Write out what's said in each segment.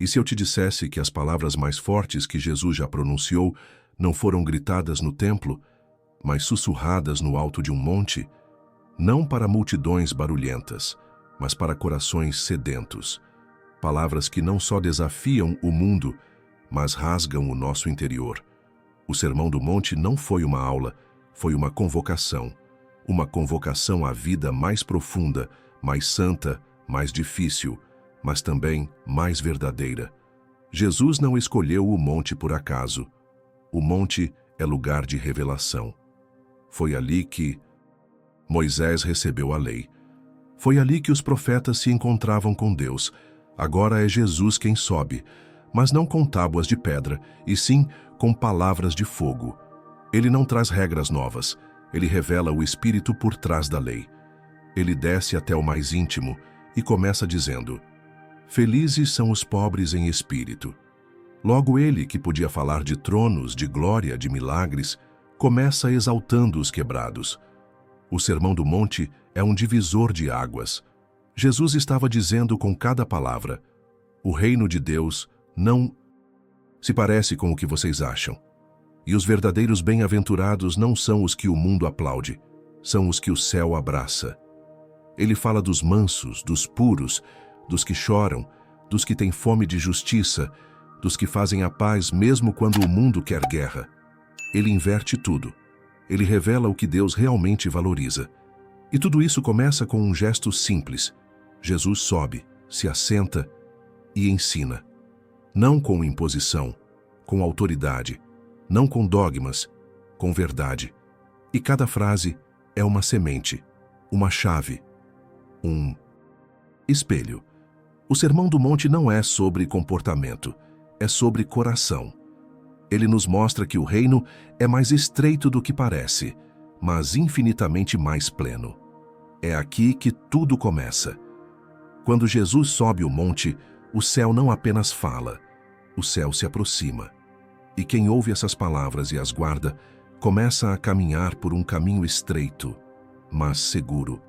E se eu te dissesse que as palavras mais fortes que Jesus já pronunciou não foram gritadas no templo, mas sussurradas no alto de um monte, não para multidões barulhentas, mas para corações sedentos, palavras que não só desafiam o mundo, mas rasgam o nosso interior. O Sermão do Monte não foi uma aula, foi uma convocação à vida mais profunda, mais santa, mais difícil, mas também mais verdadeira. Jesus não escolheu o monte por acaso. O monte é lugar de revelação. Foi ali que Moisés recebeu a lei. Foi ali que os profetas se encontravam com Deus. Agora é Jesus quem sobe, mas não com tábuas de pedra, e sim com palavras de fogo. Ele não traz regras novas, ele revela o Espírito por trás da lei. Ele desce até o mais íntimo e começa dizendo: felizes são os pobres em espírito. Logo ele, que podia falar de tronos, de glória, de milagres, começa exaltando os quebrados. O Sermão do Monte é um divisor de águas. Jesus estava dizendo com cada palavra: o reino de Deus não se parece com o que vocês acham. E os verdadeiros bem-aventurados não são os que o mundo aplaude, são os que o céu abraça. Ele fala dos mansos, dos puros, dos que choram, dos que têm fome de justiça, dos que fazem a paz mesmo quando o mundo quer guerra. Ele inverte tudo. Ele revela o que Deus realmente valoriza. E tudo isso começa com um gesto simples. Jesus sobe, se assenta e ensina. Não com imposição, com autoridade, não com dogmas, com verdade. E cada frase é uma semente, uma chave, um espelho. O Sermão do Monte não é sobre comportamento, é sobre coração. Ele nos mostra que o reino é mais estreito do que parece, mas infinitamente mais pleno. É aqui que tudo começa. Quando Jesus sobe o monte, o céu não apenas fala, o céu se aproxima. E quem ouve essas palavras e as guarda, começa a caminhar por um caminho estreito, mas seguro.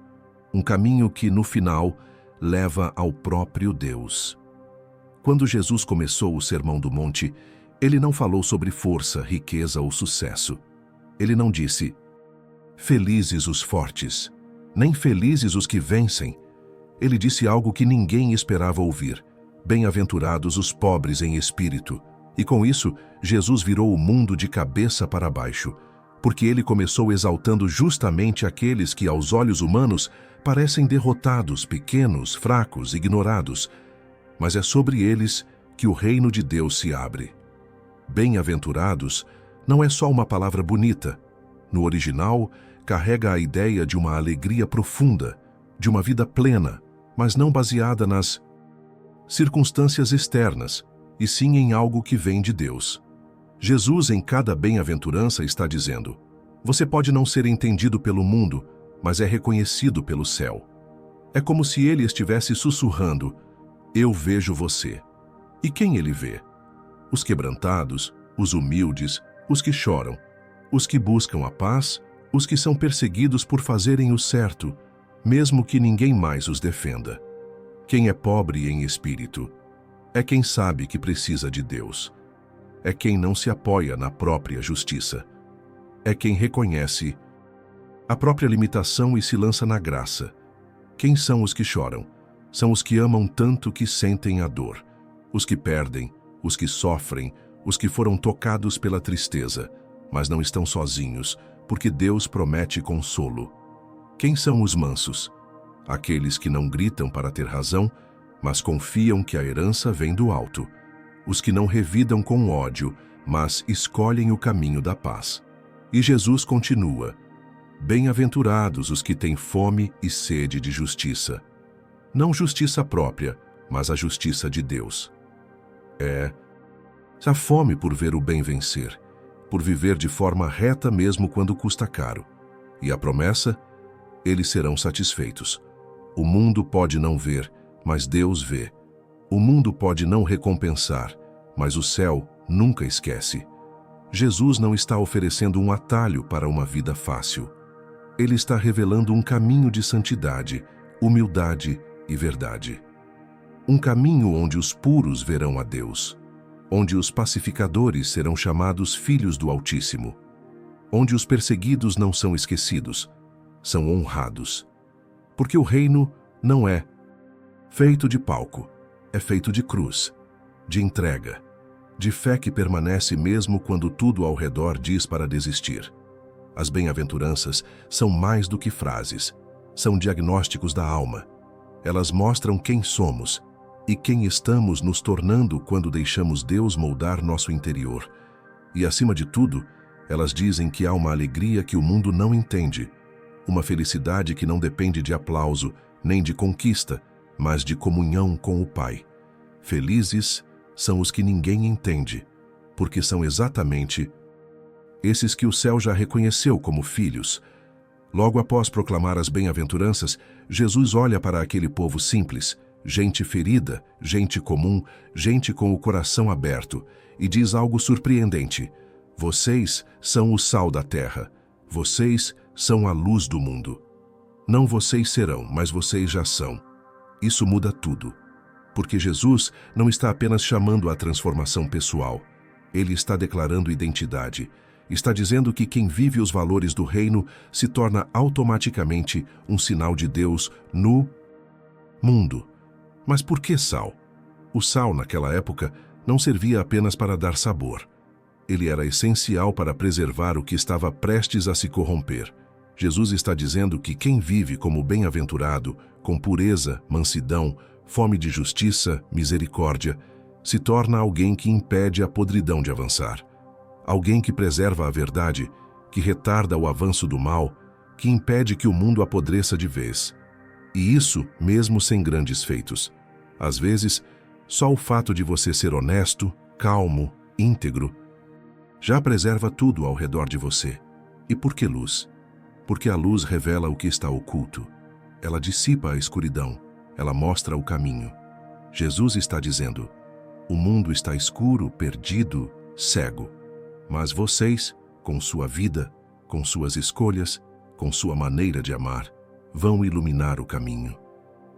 Um caminho que, no final, leva ao próprio Deus. Quando Jesus começou o Sermão do Monte, ele não falou sobre força, riqueza ou sucesso. Ele não disse: felizes os fortes, nem felizes os que vencem. Ele disse algo que ninguém esperava ouvir: bem-aventurados os pobres em espírito. E com isso, Jesus virou o mundo de cabeça para baixo, porque ele começou exaltando justamente aqueles que, aos olhos humanos, parecem derrotados, pequenos, fracos, ignorados. Mas é sobre eles que o reino de Deus se abre. Bem-aventurados não é só uma palavra bonita. No original, carrega a ideia de uma alegria profunda, de uma vida plena, mas não baseada nas circunstâncias externas, e sim em algo que vem de Deus. Jesus, em cada bem-aventurança, está dizendo: você pode não ser entendido pelo mundo, mas é reconhecido pelo céu. É como se ele estivesse sussurrando: eu vejo você. E quem ele vê? Os quebrantados, os humildes, os que choram, os que buscam a paz, os que são perseguidos por fazerem o certo, mesmo que ninguém mais os defenda. Quem é pobre em espírito é quem sabe que precisa de Deus. É quem não se apoia na própria justiça. É quem reconhece a própria limitação e se lança na graça. Quem são os que choram? São os que amam tanto que sentem a dor. Os que perdem, os que sofrem, os que foram tocados pela tristeza, mas não estão sozinhos, porque Deus promete consolo. Quem são os mansos? Aqueles que não gritam para ter razão, mas confiam que a herança vem do alto. Os que não revidam com ódio, mas escolhem o caminho da paz. E Jesus continua: bem-aventurados os que têm fome e sede de justiça. Não justiça própria, mas a justiça de Deus. A fome por ver o bem vencer, por viver de forma reta mesmo quando custa caro. E a promessa? Eles serão satisfeitos. O mundo pode não ver, mas Deus vê. O mundo pode não recompensar, mas o céu nunca esquece. Jesus não está oferecendo um atalho para uma vida fácil. Ele está revelando um caminho de santidade, humildade e verdade. um caminho onde os puros verão a Deus, onde os pacificadores serão chamados filhos do Altíssimo, onde os perseguidos não são esquecidos, são honrados. Porque o reino não é feito de palco, é feito de cruz, de entrega, de fé que permanece mesmo quando tudo ao redor diz para desistir. As bem-aventuranças são mais do que frases, são diagnósticos da alma. Elas mostram quem somos e quem estamos nos tornando quando deixamos Deus moldar nosso interior. E, acima de tudo, elas dizem que há uma alegria que o mundo não entende, uma felicidade que não depende de aplauso nem de conquista, mas de comunhão com o Pai. Felizes são os que ninguém entende, porque são exatamente esses que o céu já reconheceu como filhos. Logo após proclamar as bem-aventuranças, Jesus olha para aquele povo simples, gente ferida, gente comum, gente com o coração aberto, e diz algo surpreendente: vocês são o sal da terra, vocês são a luz do mundo. Não vocês serão, mas vocês já são. Isso muda tudo, porque Jesus não está apenas chamando a transformação pessoal, ele está declarando identidade. Está dizendo que quem vive os valores do reino se torna automaticamente um sinal de Deus no mundo. Mas por que sal? O sal, naquela época, não servia apenas para dar sabor. Ele era essencial para preservar o que estava prestes a se corromper. Jesus está dizendo que quem vive como bem-aventurado, com pureza, mansidão, fome de justiça, misericórdia, se torna alguém que impede a podridão de avançar. Alguém que preserva a verdade, que retarda o avanço do mal, que impede que o mundo apodreça de vez. E isso mesmo sem grandes feitos. Às vezes, só o fato de você ser honesto, calmo, íntegro, já preserva tudo ao redor de você. E por que luz? Porque a luz revela o que está oculto. Ela dissipa a escuridão, ela mostra o caminho. Jesus está dizendo: o mundo está escuro, perdido, cego. Mas vocês, com sua vida, com suas escolhas, com sua maneira de amar, vão iluminar o caminho.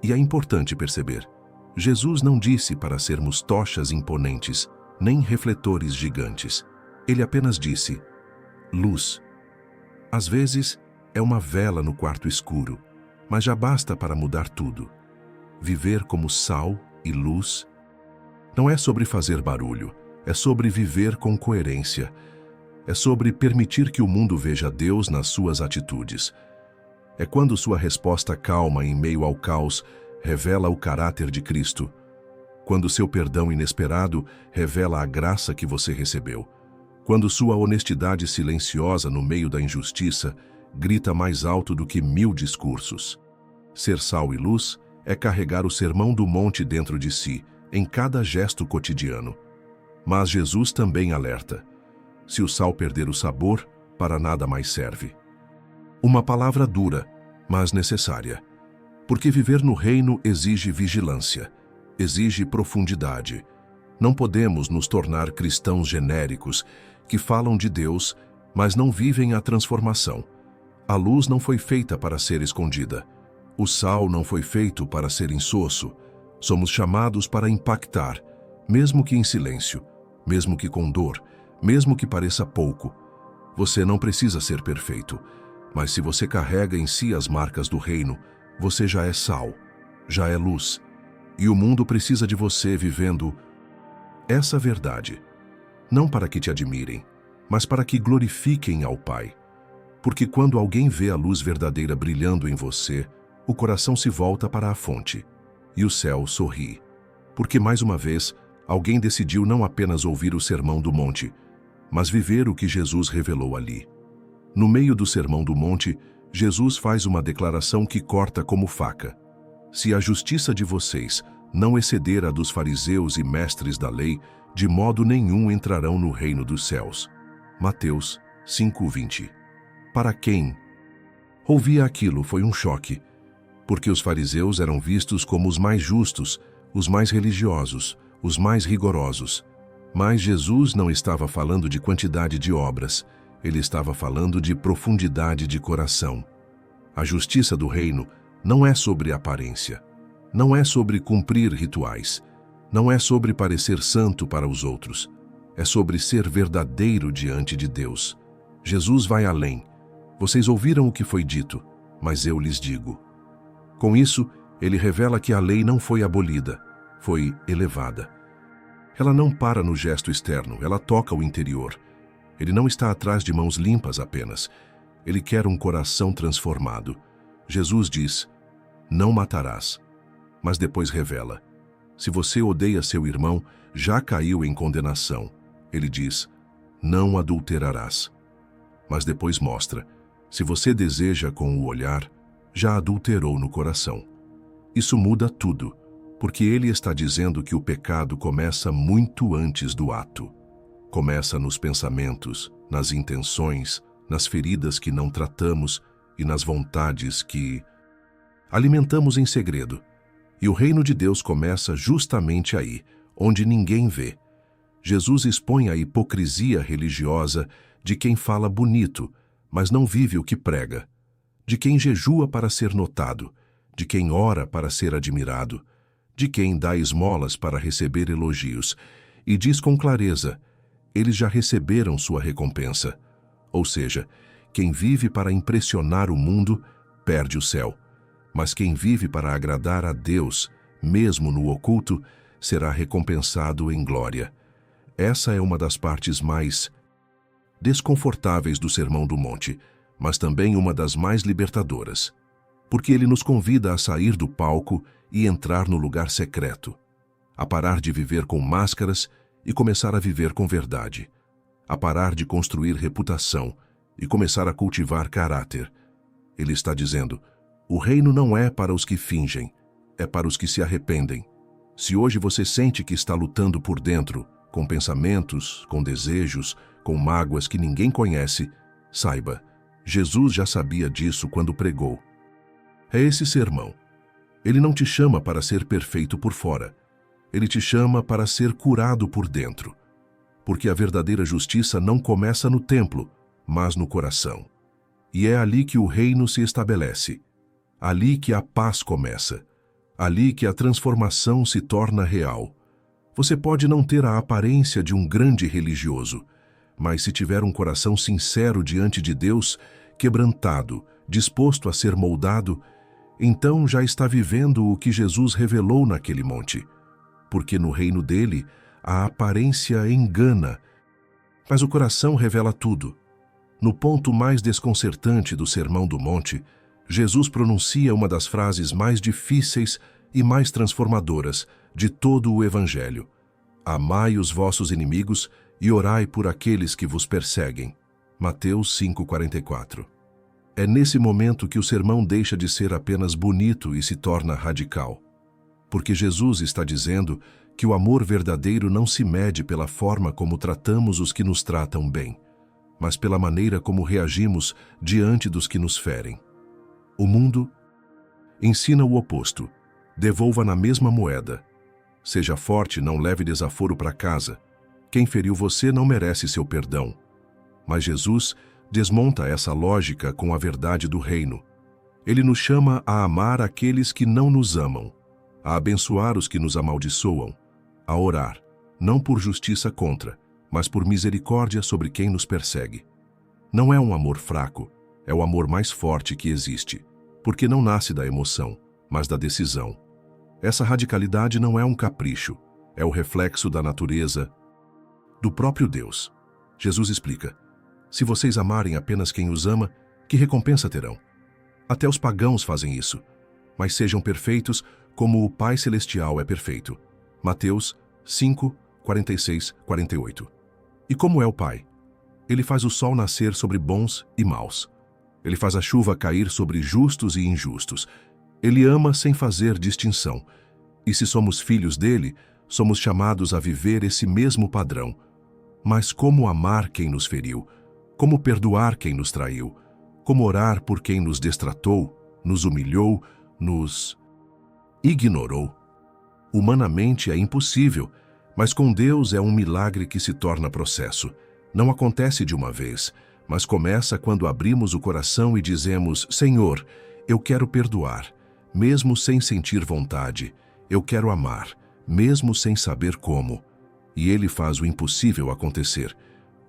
E é importante perceber, Jesus não disse para sermos tochas imponentes, nem refletores gigantes. Ele apenas disse: luz. Às vezes, é uma vela no quarto escuro, mas já basta para mudar tudo. Viver como sal e luz não é sobre fazer barulho, é sobre viver com coerência. É sobre permitir que o mundo veja Deus nas suas atitudes. É quando sua resposta calma em meio ao caos revela o caráter de Cristo. Quando seu perdão inesperado revela a graça que você recebeu. Quando sua honestidade silenciosa no meio da injustiça grita mais alto do que 1000 discursos. Ser sal e luz é carregar o sermão do monte dentro de si, em cada gesto cotidiano. Mas Jesus também alerta: se o sal perder o sabor, para nada mais serve. Uma palavra dura, mas necessária. Porque viver no reino exige vigilância, exige profundidade. Não podemos nos tornar cristãos genéricos que falam de Deus, mas não vivem a transformação. A luz não foi feita para ser escondida. O sal não foi feito para ser insosso. Somos chamados para impactar, mesmo que em silêncio, mesmo que com dor, mesmo que pareça pouco. Você não precisa ser perfeito, mas se você carrega em si as marcas do reino, você já é sal, já é luz. E o mundo precisa de você vivendo essa verdade. Não para que te admirem, mas para que glorifiquem ao Pai. Porque quando alguém vê a luz verdadeira brilhando em você, o coração se volta para a fonte, e o céu sorri. Porque, mais uma vez, alguém decidiu não apenas ouvir o Sermão do Monte, mas viver o que Jesus revelou ali. No meio do Sermão do Monte, Jesus faz uma declaração que corta como faca. Se a justiça de vocês não exceder a dos fariseus e mestres da lei, de modo nenhum entrarão no reino dos céus. Mateus 5:20. Para quem ouvia aquilo foi um choque, porque os fariseus eram vistos como os mais justos, os mais religiosos, os mais rigorosos. Mas Jesus não estava falando de quantidade de obras, ele estava falando de profundidade de coração. A justiça do reino não é sobre aparência, não é sobre cumprir rituais. Não é sobre parecer santo para os outros. É sobre ser verdadeiro diante de Deus. Jesus vai além. Vocês ouviram o que foi dito, mas eu lhes digo. Com isso, ele revela que a lei não foi abolida, foi elevada. Ela não para no gesto externo, ela toca o interior. Ele não está atrás de mãos limpas apenas. Ele quer um coração transformado. Jesus diz, não matarás. Mas depois revela, se você odeia seu irmão, já caiu em condenação. Ele diz, não adulterarás. Mas depois mostra, se você deseja com o olhar, já adulterou no coração. Isso muda tudo, porque ele está dizendo que o pecado começa muito antes do ato. Começa nos pensamentos, nas intenções, nas feridas que não tratamos e nas vontades que alimentamos em segredo. E o reino de Deus começa justamente aí, onde ninguém vê. Jesus expõe a hipocrisia religiosa de quem fala bonito, mas não vive o que prega, de quem jejua para ser notado, de quem ora para ser admirado, de quem dá esmolas para receber elogios, e diz com clareza, eles já receberam sua recompensa. Ou seja, quem vive para impressionar o mundo, perde o céu. Mas quem vive para agradar a Deus, mesmo no oculto, será recompensado em glória. Essa é uma das partes mais desconfortáveis do Sermão do Monte, mas também uma das mais libertadoras, porque ele nos convida a sair do palco e entrar no lugar secreto, a parar de viver com máscaras e começar a viver com verdade, a parar de construir reputação e começar a cultivar caráter. Ele está dizendo, o reino não é para os que fingem, é para os que se arrependem. Se hoje você sente que está lutando por dentro, com pensamentos, com desejos, com mágoas que ninguém conhece, saiba, Jesus já sabia disso quando pregou. É esse sermão. Ele não te chama para ser perfeito por fora. Ele te chama para ser curado por dentro. Porque a verdadeira justiça não começa no templo, mas no coração. E é ali que o reino se estabelece. Ali que a paz começa. Ali que a transformação se torna real. Você pode não ter a aparência de um grande religioso, mas se tiver um coração sincero diante de Deus, quebrantado, disposto a ser moldado, então já está vivendo o que Jesus revelou naquele monte. Porque no reino dele, a aparência engana, mas o coração revela tudo. No ponto mais desconcertante do Sermão do Monte, Jesus pronuncia uma das frases mais difíceis e mais transformadoras de todo o Evangelho. Amai os vossos inimigos e orai por aqueles que vos perseguem. Mateus 5,44. É nesse momento que o sermão deixa de ser apenas bonito e se torna radical. Porque Jesus está dizendo que o amor verdadeiro não se mede pela forma como tratamos os que nos tratam bem, mas pela maneira como reagimos diante dos que nos ferem. O mundo ensina o oposto. Devolva na mesma moeda. Seja forte, não leve desaforo para casa. Quem feriu você não merece seu perdão. Mas Jesus desmonta essa lógica com a verdade do reino. Ele nos chama a amar aqueles que não nos amam, a abençoar os que nos amaldiçoam, a orar, não por justiça contra, mas por misericórdia sobre quem nos persegue. Não é um amor fraco, é o amor mais forte que existe, porque não nasce da emoção, mas da decisão. Essa radicalidade não é um capricho, é o reflexo da natureza do próprio Deus. Jesus explica, se vocês amarem apenas quem os ama, que recompensa terão? Até os pagãos fazem isso, mas sejam perfeitos como o Pai Celestial é perfeito. Mateus 5, 46, 48. E como é o Pai? Ele faz o sol nascer sobre bons e maus. Ele faz a chuva cair sobre justos e injustos. Ele ama sem fazer distinção. E se somos filhos dele, somos chamados a viver esse mesmo padrão. Mas como amar quem nos feriu? Como perdoar quem nos traiu? Como orar por quem nos destratou, nos humilhou, nos ignorou? Humanamente é impossível, mas com Deus é um milagre que se torna processo. Não acontece de uma vez, mas começa quando abrimos o coração e dizemos, Senhor, eu quero perdoar. mesmo sem sentir vontade. Eu quero amar, mesmo sem saber como. E Ele faz o impossível acontecer.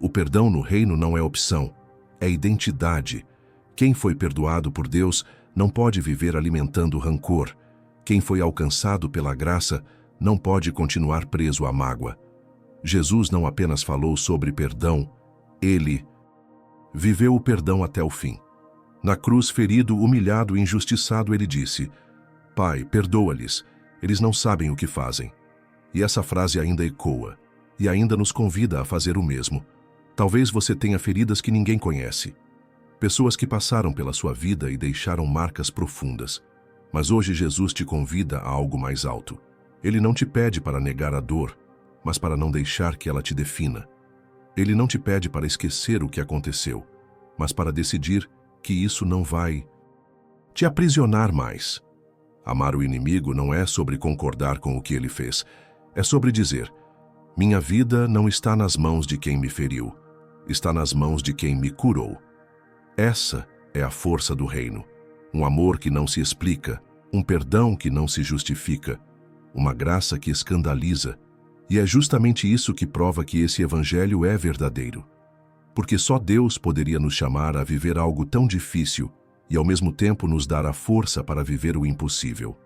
O perdão no reino não é opção, é identidade. Quem foi perdoado por Deus não pode viver alimentando rancor. Quem foi alcançado pela graça não pode continuar preso à mágoa. Jesus não apenas falou sobre perdão, Ele viveu o perdão até o fim. Na cruz, ferido, humilhado e injustiçado, Ele disse: Pai, perdoa-lhes, eles não sabem o que fazem. E essa frase ainda ecoa, e ainda nos convida a fazer o mesmo. Talvez você tenha feridas que ninguém conhece. Pessoas que passaram pela sua vida e deixaram marcas profundas. Mas hoje Jesus te convida a algo mais alto. Ele não te pede para negar a dor, mas para não deixar que ela te defina. Ele não te pede para esquecer o que aconteceu, mas para decidir que isso não vai te aprisionar mais. Amar o inimigo não é sobre concordar com o que ele fez, é sobre dizer: minha vida não está nas mãos de quem me feriu, está nas mãos de quem me curou. Essa é a força do reino. Um amor que não se explica, um perdão que não se justifica, uma graça que escandaliza. E é justamente isso que prova que esse evangelho é verdadeiro. Porque só Deus poderia nos chamar a viver algo tão difícil e ao mesmo tempo nos dar a força para viver o impossível.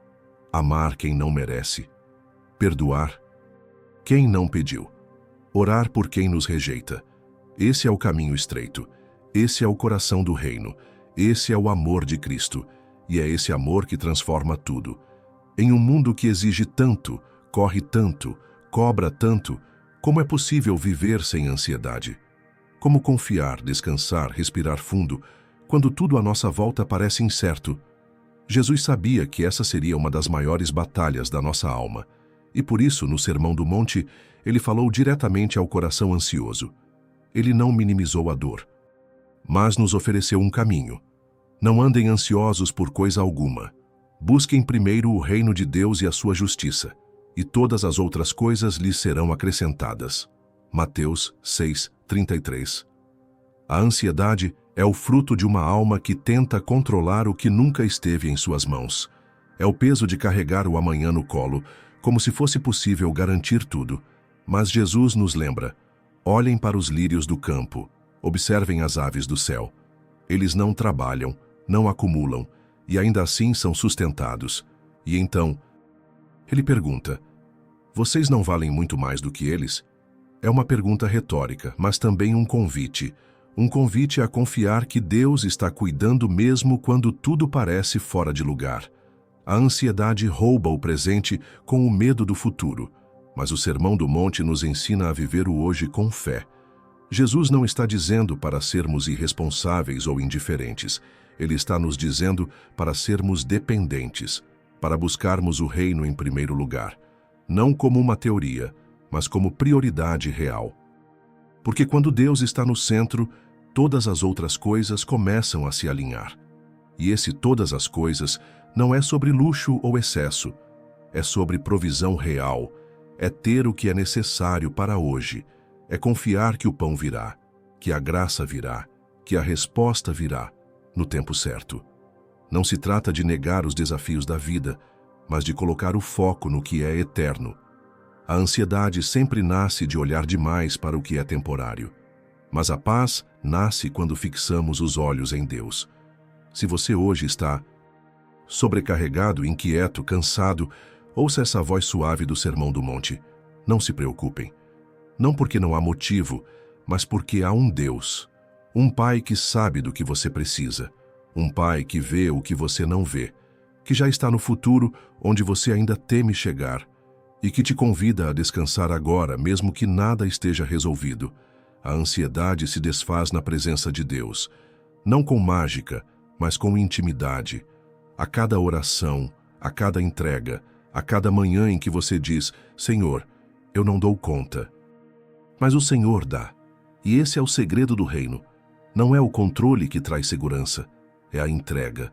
Amar quem não merece. Perdoar quem não pediu. Orar por quem nos rejeita. Esse é o caminho estreito. Esse é o coração do reino. Esse é o amor de Cristo. E é esse amor que transforma tudo. Em um mundo que exige tanto, corre tanto, cobra tanto, como é possível viver sem ansiedade? Como confiar, descansar, respirar fundo, quando tudo à nossa volta parece incerto? Jesus sabia que essa seria uma das maiores batalhas da nossa alma. E por isso, no Sermão do Monte, ele falou diretamente ao coração ansioso. Ele não minimizou a dor, mas nos ofereceu um caminho. Não andem ansiosos por coisa alguma. Busquem primeiro o reino de Deus e a sua justiça, e todas as outras coisas lhes serão acrescentadas. Mateus 6:33. A ansiedade é o fruto de uma alma que tenta controlar o que nunca esteve em suas mãos. É o peso de carregar o amanhã no colo, como se fosse possível garantir tudo. Mas Jesus nos lembra: olhem para os lírios do campo, observem as aves do céu. Eles não trabalham, não acumulam, e ainda assim são sustentados. E então, ele pergunta: vocês não valem muito mais do que eles? É uma pergunta retórica, mas também um convite. Um convite a confiar que Deus está cuidando mesmo quando tudo parece fora de lugar. A ansiedade rouba o presente com o medo do futuro, mas o Sermão do Monte nos ensina a viver o hoje com fé. Jesus não está dizendo para sermos irresponsáveis ou indiferentes. Ele está nos dizendo para sermos dependentes, para buscarmos o reino em primeiro lugar, não como uma teoria, mas como prioridade real. Porque quando Deus está no centro, todas as outras coisas começam a se alinhar. E esse todas as coisas não é sobre luxo ou excesso, é sobre provisão real, é ter o que é necessário para hoje, é confiar que o pão virá, que a graça virá, que a resposta virá, no tempo certo. Não se trata de negar os desafios da vida, mas de colocar o foco no que é eterno. A ansiedade sempre nasce de olhar demais para o que é temporário. Mas a paz nasce quando fixamos os olhos em Deus. Se você hoje está sobrecarregado, inquieto, cansado, ouça essa voz suave do Sermão do Monte. Não se preocupem. Não porque não há motivo, mas porque há um Deus. Um Pai que sabe do que você precisa. Um Pai que vê o que você não vê. Que já está no futuro, onde você ainda teme chegar. E que te convida a descansar agora, mesmo que nada esteja resolvido. A ansiedade se desfaz na presença de Deus. Não com mágica, mas com intimidade. A cada oração, a cada entrega, a cada manhã em que você diz: Senhor, eu não dou conta. Mas o Senhor dá. E esse é o segredo do reino. Não é o controle que traz segurança, é a entrega.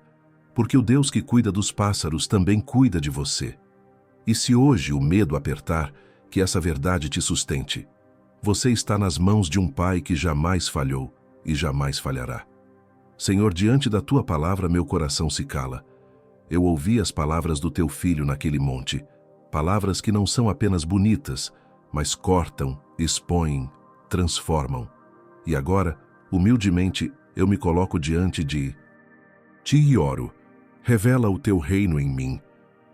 Porque o Deus que cuida dos pássaros também cuida de você. E se hoje o medo apertar, que essa verdade te sustente. Você está nas mãos de um Pai que jamais falhou e jamais falhará. Senhor, diante da Tua palavra meu coração se cala. eu ouvi as palavras do teu filho naquele monte, palavras que não são apenas bonitas, mas cortam, expõem, transformam. E agora, humildemente, eu me coloco diante de ti e oro. Revela o teu reino em mim.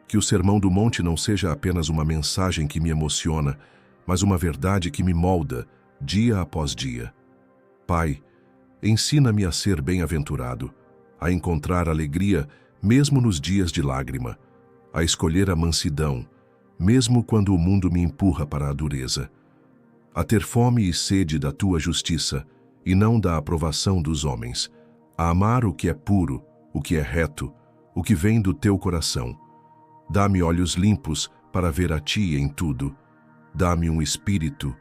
Que o Sermão do Monte não seja apenas uma mensagem que me emociona, mas uma verdade que me molda, dia após dia. Pai, ensina-me a ser bem-aventurado, a encontrar alegria mesmo nos dias de lágrima, a escolher a mansidão, mesmo quando o mundo me empurra para a dureza, a ter fome e sede da tua justiça, e não da aprovação dos homens, a amar o que é puro, o que é reto, o que vem do teu coração. Dá-me olhos limpos para ver a ti em tudo. Dá-me um espírito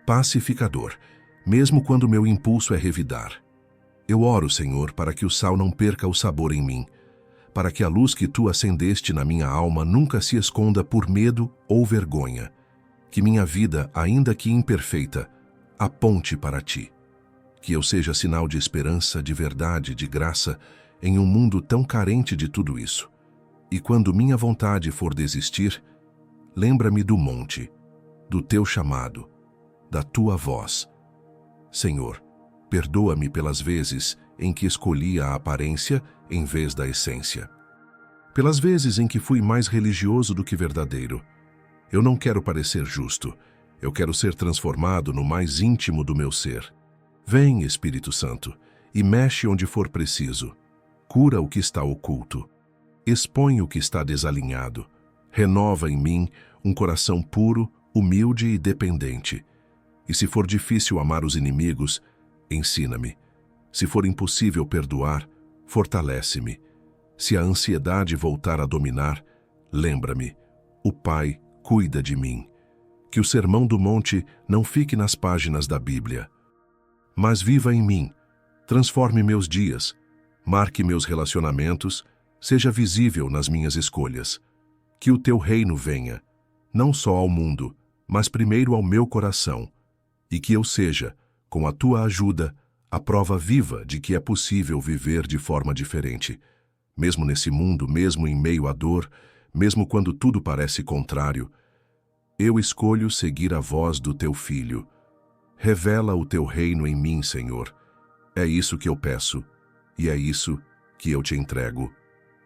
pacificador, mesmo quando meu impulso é revidar. Eu oro, Senhor, para que o sal não perca o sabor em mim, para que a luz que tu acendeste na minha alma nunca se esconda por medo ou vergonha, que minha vida, ainda que imperfeita, aponte para ti. Que eu seja sinal de esperança, de verdade, de graça, em um mundo tão carente de tudo isso. E quando minha vontade for desistir, lembra-me do monte, do teu chamado, da tua voz. Senhor, perdoa-me pelas vezes em que escolhi a aparência em vez da essência. Pelas vezes em que fui mais religioso do que verdadeiro. Eu não quero parecer justo, eu quero ser transformado no mais íntimo do meu ser. Vem, Espírito Santo, e mexe onde for preciso. Cura o que está oculto. Expõe o que está desalinhado. Renova em mim um coração puro, humilde e dependente. E se for difícil amar os inimigos, ensina-me. Se for impossível perdoar, fortalece-me. Se a ansiedade voltar a dominar, lembra-me. O Pai cuida de mim. Que o Sermão do Monte não fique nas páginas da Bíblia, mas viva em mim, transforme meus dias, marque meus relacionamentos, seja visível nas minhas escolhas. Que o teu reino venha, não só ao mundo, mas primeiro ao meu coração, e que eu seja, com a tua ajuda, a prova viva de que é possível viver de forma diferente. Mesmo nesse mundo, mesmo em meio à dor, mesmo quando tudo parece contrário, eu escolho seguir a voz do teu Filho. Revela o teu reino em mim, Senhor. É isso que eu peço, e é isso que eu te entrego.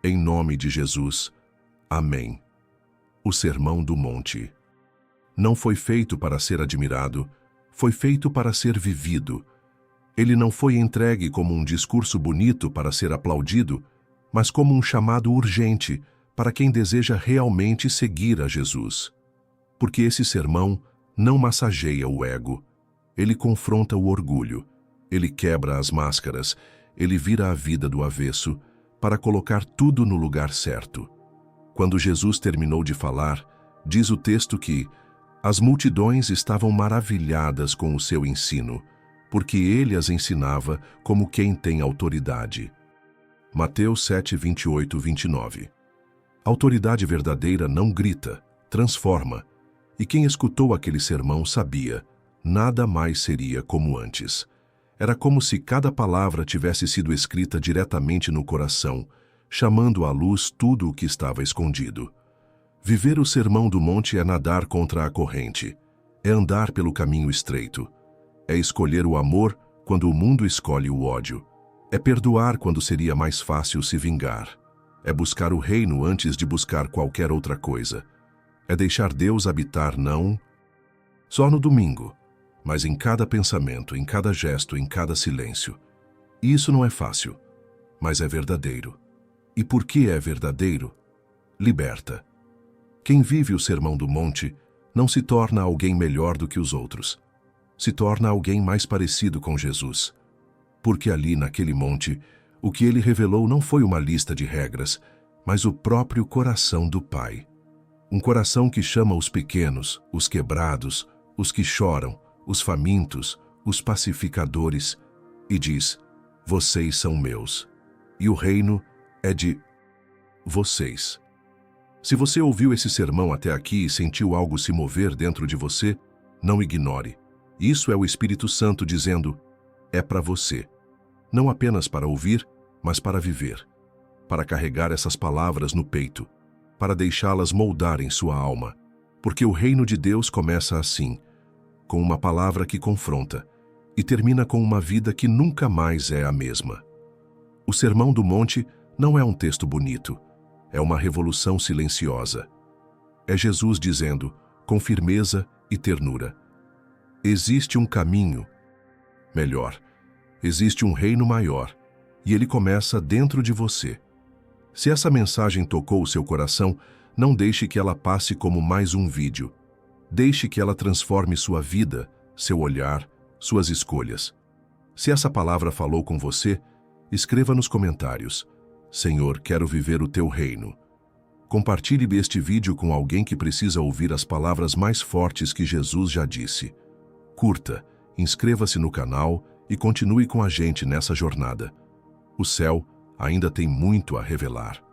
Em nome de Jesus. Amém. O Sermão do Monte. Não foi feito para ser admirado, foi feito para ser vivido. Ele não foi entregue como um discurso bonito para ser aplaudido, mas como um chamado urgente para quem deseja realmente seguir a Jesus. Porque esse sermão não massageia o ego, ele confronta o orgulho, ele quebra as máscaras, ele vira a vida do avesso para colocar tudo no lugar certo. Quando Jesus terminou de falar, diz o texto que as multidões estavam maravilhadas com o seu ensino, porque ele as ensinava como quem tem autoridade. Mateus 7, 28, 29. Autoridade verdadeira não grita, transforma. E quem escutou aquele sermão sabia, nada mais seria como antes. Era como se cada palavra tivesse sido escrita diretamente no coração, chamando à luz tudo o que estava escondido. Viver o Sermão do Monte é nadar contra a corrente, é andar pelo caminho estreito, é escolher o amor quando o mundo escolhe o ódio, é perdoar quando seria mais fácil se vingar, é buscar o reino antes de buscar qualquer outra coisa, é deixar Deus habitar não só no domingo, mas em cada pensamento, em cada gesto, em cada silêncio. E isso não é fácil, mas é verdadeiro. E porque é verdadeiro, liberta. Quem vive o Sermão do Monte não se torna alguém melhor do que os outros. Se torna alguém mais parecido com Jesus. Porque ali, naquele monte, o que ele revelou não foi uma lista de regras, mas o próprio coração do Pai. Um coração que chama os pequenos, os quebrados, os que choram, os famintos, os pacificadores, e diz: vocês são meus, e o reino é de vocês. Se você ouviu esse sermão até aqui e sentiu algo se mover dentro de você, não ignore. Isso é o Espírito Santo dizendo: é para você. Não apenas para ouvir, mas para viver. para carregar essas palavras no peito, para deixá-las moldarem sua alma, porque o reino de Deus começa assim, com uma palavra que confronta, e termina com uma vida que nunca mais é a mesma. O Sermão do Monte não é um texto bonito, é uma revolução silenciosa. É Jesus dizendo, com firmeza e ternura: existe um caminho melhor, existe um reino maior, e ele começa dentro de você. Se essa mensagem tocou o seu coração, não deixe que ela passe como mais um vídeo. Deixe que ela transforme sua vida, seu olhar, suas escolhas. Se essa palavra falou com você, escreva nos comentários: Senhor, quero viver o teu reino. Compartilhe este vídeo com alguém que precisa ouvir as palavras mais fortes que Jesus já disse. Curta, inscreva-se no canal e continue com a gente nessa jornada. O céu ainda tem muito a revelar.